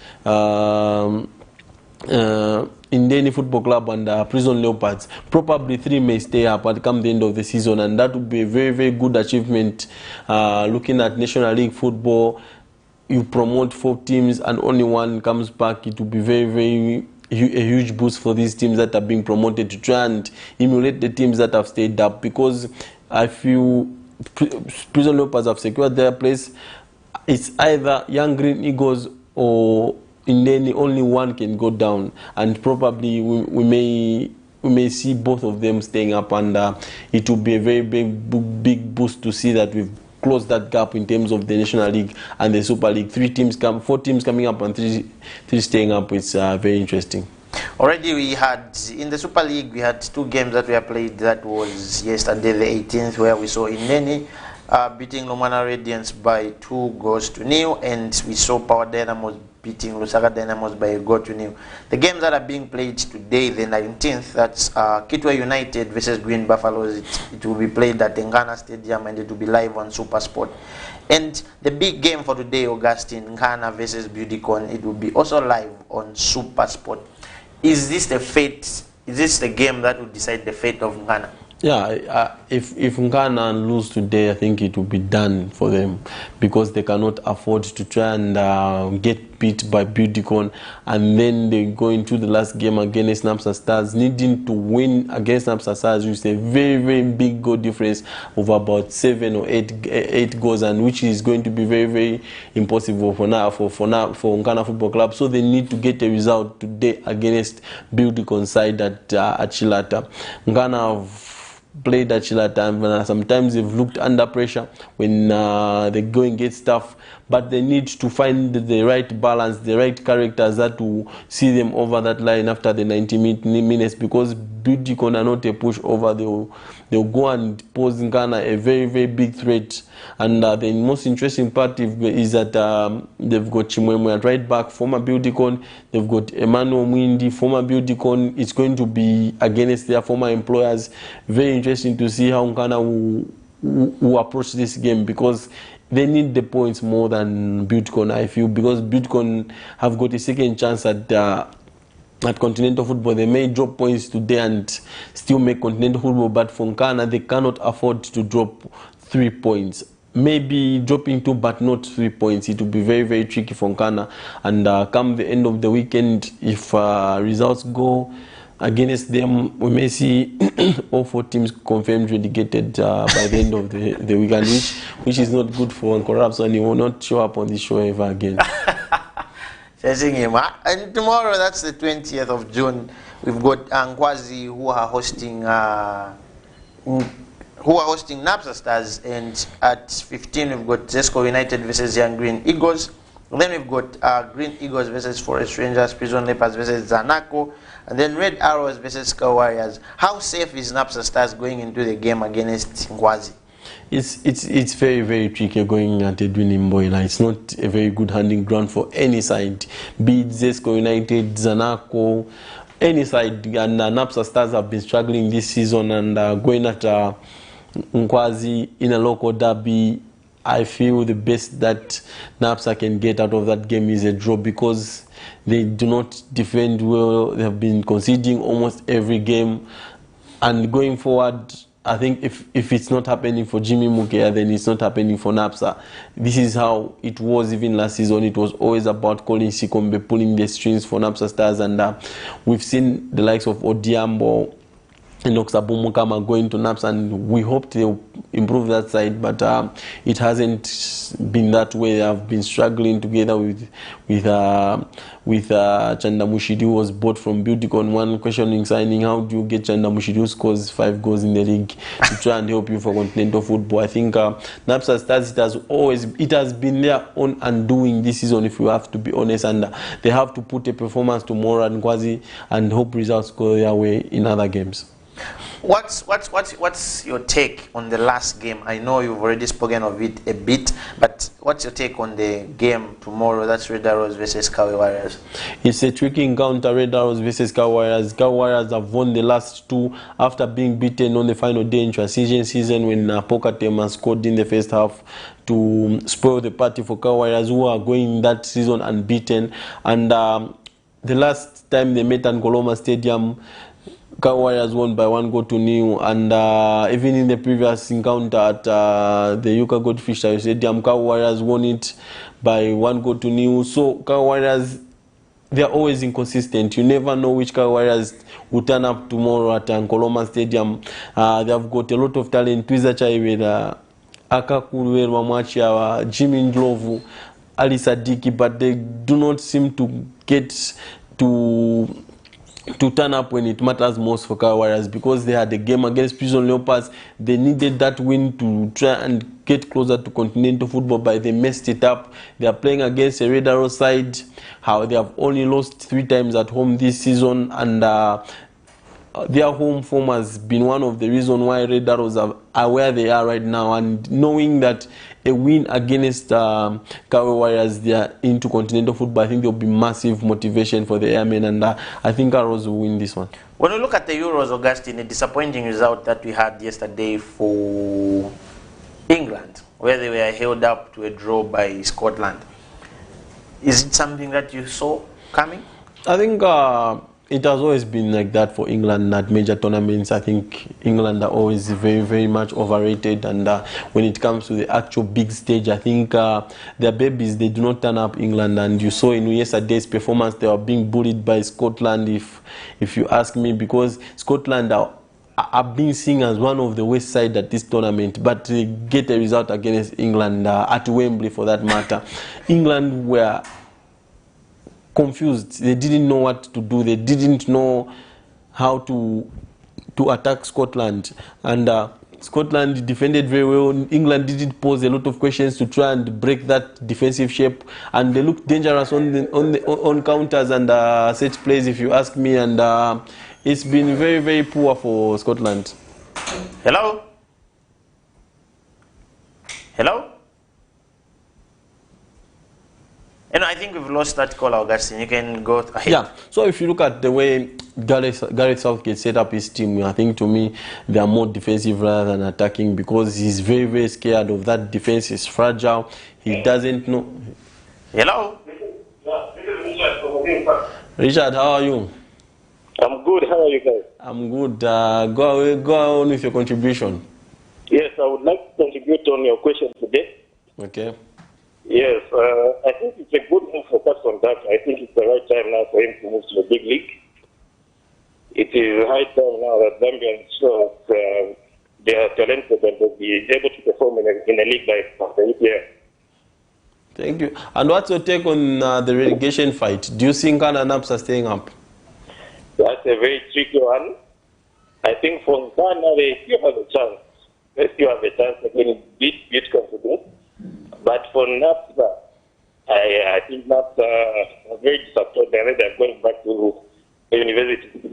Indeni Football Club, and Prison Leopards. Probably 3 may stay up at come the end of the season, and that would be a very, very good achievement. Looking at National League football, you promote 4 teams and only 1 comes back. It will be very, very a huge boost for these teams that are being promoted to try and emulate the teams that have stayed up, because I feel Prison Leopards have secured their place. It's either Young Green Eagles or Indeni, only 1 can go down, and probably we may see both of them staying up, and it will be a very big boost to see that we've closed that gap in terms of the National League and the Super League. 4 teams coming up and 3 staying up. It's very interesting. Already we had, in the Super League, we had 2 games that we have played. That was yesterday, the 18th, where we saw Indeni beating Lumana Radiance by 2-0, and we saw Power Dynamos beating Lusaka Dynamos by 1-0. The games that are being played today, the 19th, that's Kitwe United versus Green Buffaloes. It will be played at Ngana Stadium, and it will be live on Super Sport. And the big game for today, Augustine, Ngana versus Beautycon, it will be also live on Super Sport. Is this the fate? Is this the game that will decide the fate of Ngana? Yeah, if Ngana lose today, I think it will be done for them, because they cannot afford to try and get beat by Beautycon, and then they go into the last game against Napsa Stars, needing to win against Napsa Stars with a very, very big goal difference of about 7 or 8 goals, and which is going to be very, very impossible for Ngana Football Club. So they need to get a result today against Beautycon side at Chilata. Ngana have played at Chilata, and sometimes they've looked under pressure when they go and get stuff, but they need to find the right balance, the right characters that will see them over that line after the 90 minutes, because Beautycon are not a pushover. They'll go and pose Ngana a very, very big threat. And the most interesting part is that they've got Chimwemwe at right back, former Beautycon. They've got Emmanuel Mwindi, former Beautycon. It's going to be against their former employers. Very interesting to see how Ngana will approach this game, because they need the points more than Beautycon, I feel, because Beautycon have got a second chance at continental football. They may drop points today and still make continental football, but for Ngana, they cannot afford to drop 3 points. Maybe dropping 2, but not 3 points. It will be very, very tricky for Ngana. And come the end of the weekend, if results go against them, we may see all 4 teams confirmed relegated by the end of the weekend, which is not good for Nkorabs, and he will not show up on this show ever again. And tomorrow, that's the 20th of June, we've got Angwazi, who are hosting who are hosting NAPSA Stars, and at 15 we've got Zesco United versus Young Green Eagles. Then we've got Green Eagles versus Forest Rangers, Prison Leopards versus Zanaco, and then Red Arrows versus Sky Warriors. How safe is NAPSA Stars going into the game against Ngwazi? It's very, very tricky going at Edwin Mboila. It's not a very good hunting ground for any side, be it Zesco United, Zanaco, any side. And NAPSA Stars have been struggling this season, and going at Ngwazi in a local derby, I feel the best that NAPSA can get out of that game is a draw, because they do not defend well. They have been conceding almost every game, and going forward, I think if it's not happening for Jimmy Mukea, then it's not happening for NAPSA. This is how it was even last season. It was always about Colin Sikombe pulling the strings for NAPSA Stars, and we've seen the likes of Odiambo and Oxabumukama going to NAPSA, and we hope they'll improve that side, but it hasn't been that way. They have been struggling together with Chandamushidi, who was bought from Beautycon. One questioning signing, how do you get Chandamushidi, who scores 5 goals in the league, to try and help you for continental football? I think NAPSA Stars, it has been their own undoing this season, if you have to be honest, and they have to put a performance tomorrow at Ngwazi and hope results go their way in other games. What's your take on the last game? I know you've already spoken of it a bit, but what's your take on the game tomorrow? That's Red Arrows versus Sky Warriors. It's a tricky encounter, Red Arrows versus Sky Warriors. Sky Warriors have won the last 2 after being beaten on the final day in transition season when Pokatema scored in the first half to spoil the party for Sky Warriors, who are going that season unbeaten. And the last time they met at Nkoloma Stadium, Sky Warriors won by 1-0, and even in the previous encounter at the Yuka Goldfish Stadium, Sky Warriors won it by 1-0. So Sky Warriors, they are always inconsistent. You never know which Sky Warriors will turn up tomorrow at Nkoloma Stadium. They have got a lot of talent. Twiza Chaiweda, Akakuru Wamachia, Jimmy Ndlovu, Ali Sadiki, but they do not seem to get to turn up when it matters most for Sky Warriors, because they had a game against Prison Leopards. They needed that win to try and get closer to continental football, but they messed it up. They are playing against a Red Arrow side. How they have only lost 3 times at home this season, and their home form has been one of the reasons why Red Arrows are where they are right now. And knowing that a win against Sky Warriors, they are into continental football, I think there will be massive motivation for the Airmen, and I think Arrows will win this one. When we look at the Euros, Augustine, a disappointing result that we had yesterday for England, where they were held up to a draw by Scotland. Is it something that you saw coming? I think it has always been like that for England at major tournaments. I think England are always very, very much overrated, and when it comes to the actual big stage, I think their babies, they do not turn up England. And you saw in yesterday's performance, they were being bullied by Scotland, if you ask me, because Scotland are being seen as one of the worst side at this tournament, but they get a result against England at Wembley, for that matter. England were confused. They didn't know what to do. They didn't know how to attack Scotland, and Scotland defended very well. England didn't pose a lot of questions to try and break that defensive shape, and they looked dangerous on counters and set plays, if you ask me, and it's been very, very poor for Scotland. Hello? Hello? And I think we've lost that call, Augustine. You can go ahead. Yeah, so if you look at the way Gareth Southgate set up his team, I think to me they are more defensive rather than attacking, because he's very, very scared of that defense. Is fragile. He doesn't know. Hello? Richard, how are you? I'm good. How are you guys? I'm good. Go on with your contribution. Yes, I would like to contribute on your question today. Okay. Yes, I think it's a good move for PATSON. I think it's the right time now for him to move to the big league. It is high time now that Zambians show they are talented and they'll be able to perform in a league like the EPL. Thank you. And what's your take on the relegation fight? Do you think Ghana and NAPSA are staying up? That's a very tricky one. I think for Ghana, they still have a chance. They still have a chance again, beat confidence. But for NAPSA, I think NAPSA are very disappointed and they're going back to the university.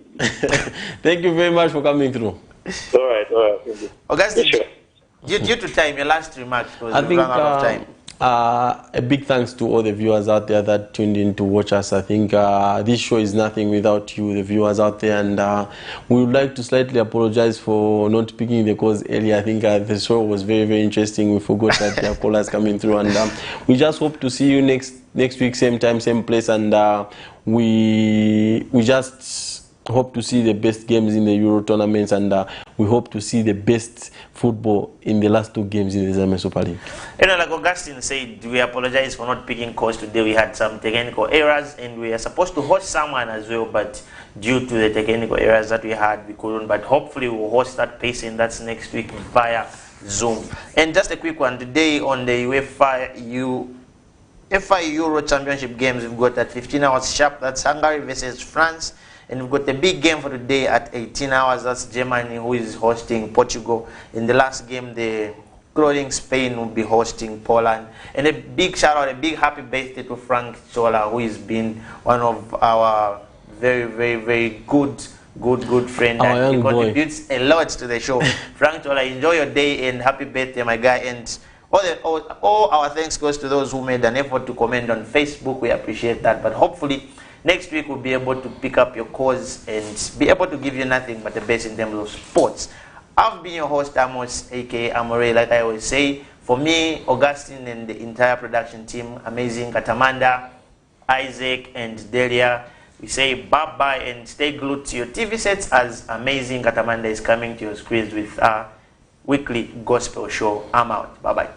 Thank you very much for coming through. All right. Thank you. Augustine, Sure. due to time, your last remarks, because I we've think run out of time. a big thanks to all the viewers out there that tuned in to watch us. I think this show is nothing without you, the viewers out there, and we would like to slightly apologize for not picking the calls earlier. I think the show was very, very interesting. We forgot that there are callers coming through, and we just hope to see you next week, same time, same place, and we just hope to see the best games in the Euro tournaments, and we hope to see the best football in the last 2 games in the Zambia Super League. You know, like Augustine said, we apologize for not picking calls today. We had some technical errors, and we are supposed to host someone as well, but due to the technical errors that we had, we couldn't. But hopefully we'll host that PATSON, that's next week via Zoom. And just a quick one, today on the UEFA Euro Championship games, we've got at 15 hours sharp, that's Hungary versus France. And we've got the big game for today at 18 hours. That's Germany, who is hosting Portugal. In the last game, the clothing Spain will be hosting Poland. And a big shout out, a big happy birthday to Frank Chola, who has been one of our very, very, very good friend. And he contributes a lot to the show. Frank Chola, enjoy your day and happy birthday, my guy. And all our thanks goes to those who made an effort to comment on Facebook. We appreciate that. But hopefully, next week we'll be able to pick up your calls and be able to give you nothing but the best in terms of sports. I've been your host, Amos, aka Amore, like I always say. For me, Augustine, and the entire production team, amazing Katamanda, Isaac, and Delia, we say bye-bye and stay glued to your TV sets as amazing Katamanda is coming to your screens with our weekly gospel show. I'm out. Bye-bye.